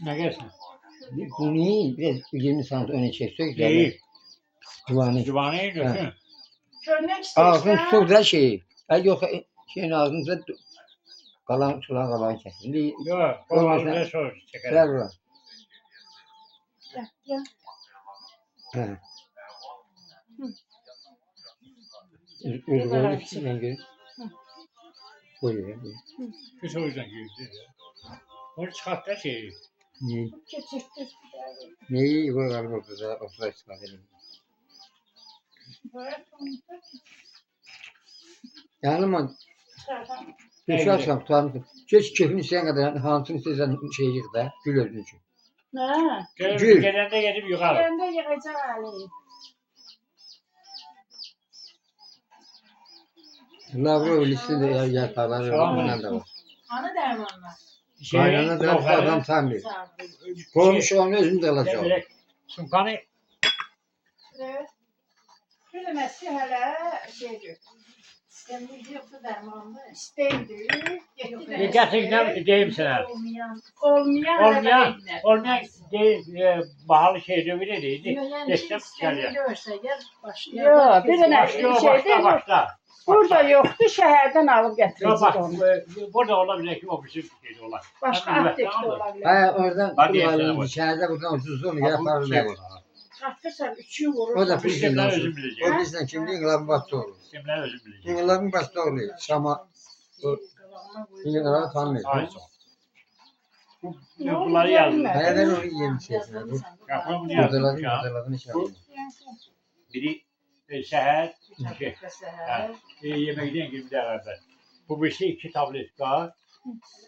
Ne gelsin? Bunu biraz 20 santim öne çeksek güzel. İyi. Civanı. Civanı diyorsun. Görmek Ağzını istersen. tutup da şeyi. Yok şeyin ağzını kalan sulan kalan kesin. Yok. O halde sor çekerim. Ver bura. Gel. He. Özgürlüğü fikirden görün. Koyuyor. Kız o yüzden girdi. Onu çıkart da şeyi. Neyi? Geçirtir. Neyi koyalım ortada? Ortada çıkartalım. Yani ama düşersem tutarım. Geç keyfini isteyen kadar hamsını istesen şey yık da gül öldüğün için. Ha. Gül. Gelende gelip yukarı. Ben de yıkacağım Ali. Allah bu listede yatarlar var. Da var. Ana dermanlar. Kaynana da adam tanımıyor. Koymuş onu özünü de alacak. Sunkanı Evet. Bilemezsin hala şey diyor. İstemli yoksa dermanlı. İstemli. gerçekten diyeyim sana. Olmayan. Olmayan pahalı şey de öyle değildi. Destem çıkarıyor. Yok, bilemezsin şey değil. Başla. Burada yoktu, şehirden alıp getireceğiz Bak, onu. burada olabilir ki o bizim şeyde olan. Başka aptekte olabilir. Ha oradan Hadi kullanılır. İçeride buradan ucuz onu yaparlar. Tartırsan 3'ü vurur. O da Bu bizden işlemler olsun. özüm bileceğim. O bizden kimliğin İngiliz'in bastı olur. İşlemler özüm bileceğim. İngiliz'in bastı oluyor. Şama İngiliz'in tanımıyor. Ay son. Bunları yazdım. Hayır ben onu yiyeyim şeysine. Bu Yapmam bunu yazdım. modeladın iş yapıyor. Biri seher, yemekten gibi beraber. Bu birisi 2 tablet daha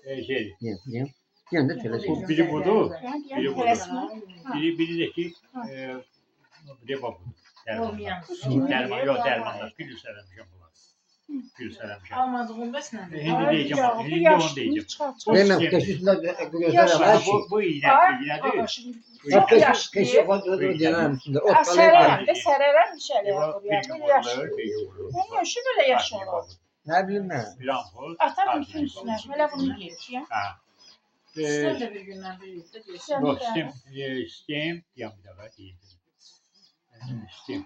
şeydi. Yiyeyim. Yiyeyim de telefon. Bu biri budu. Biri budu. Resmi. Biri de ki bir bak budu. Olmayan. Derman yok dermanlar. Gül söylemişim bunlar. Gül söylemişim. Almadığım besle. Hindi diyeceğim. Hindi onu diyeceğim. Hemen keşifinde gözler var. Bu iğne değil. Keşif fazladır diyelim şimdi. Sereren de sereren bir şeyler yapıyor. Bir yaşlı. Ne şu böyle yaşıyor. Ne bileyim ben. Bir ampul. Atar bütün üstüne. Böyle bunu giyiyor ya. Ha. Sen de bir günden birlikte diyorsun. Yok sistem yan bir daha iyi. Sistem.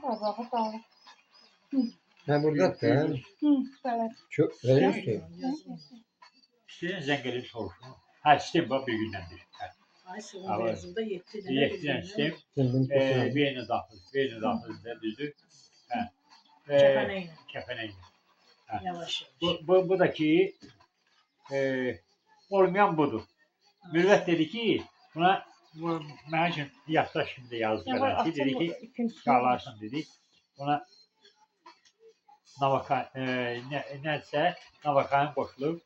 Ha burada da. Evet. Çok öyle şey. Sistem zengelin soruşu. Ha sistem bu bir gündendir. Ay sonunda yazıldı 7 tane. 7 tane sistem. Birine dahil da düzdür. Ha. Kefeneyle. Yavaş. Buradaki olmayan budur. Mürvet dedi ki buna ben için yaklaşık şimdi yazdı garanti dedi ki çağlarsın dedi. Buna navaka neyse navakanın koşulup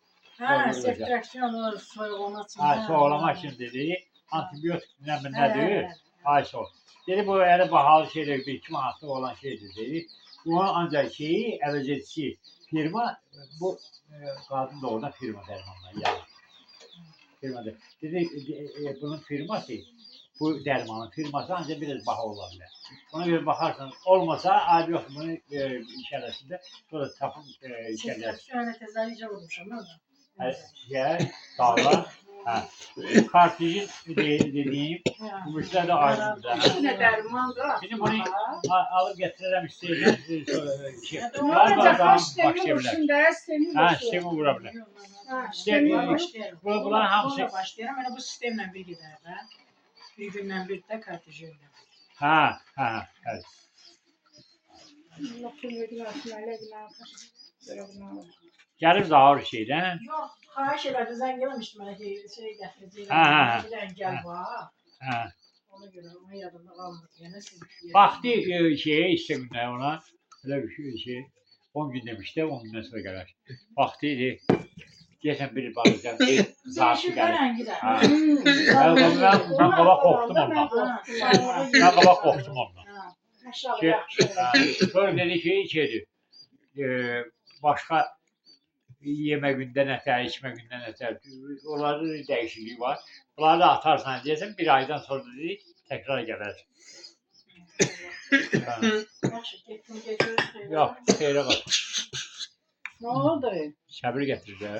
septraksiyonu soğulama için. Soğulama için dedi. Antibiyotik ne diyor? Ayşo. Dedi bu öyle pahalı şeyler bir 2 manatlık olan şeydir dedi. Bu ancak şeyi evcilsi firma bu kadın doğrudan firma dermanlar yani. Firmada. Dedi bunun firması bu dermanın firması ancak biraz pahalı olabilir. Ona göre bakarsanız olmasa abi yok bunu içerisinde sonra tapın içerisinde. Şöyle tezahürce vurmuş ama da. Dağlar. Kartijin dediğim bu müşteri de ayrı. Ne derman da. Şimdi bunu alıp getirelim isteyeceğim. Ne olacak? Kaç tane vursun da sistemi ha, sistemi vurabilir. Bunlar hamsi. Başlayalım. Yani bu sistemle bir gider de. Bir günden bir de kartijin. Evet. Yarım da ağır şeydi ha. Yok, kaç şeylerde zengilemiştim ben şey getireceğim. Gel var. Ona göre onun yanında kalmadı. Yani siz baktı şeye işte günler ona. Öyle bir şey. 10 gün demişti, 10 günden sonra gelir. Baktı dedi. Geçen biri bağlayacağım. Zaten gelir. Ben kaba korktum ondan. Ben kaba korktum ondan. Sonra dedi ki içeri. Başka yeme günden eter, içme günden eter. Onların değişikliği var. Bunları da atarsan diyeceğim, bir aydan sonra dedi, tekrar gelir. Yok, seyre bak. Ne oldu? Səbir gətir də.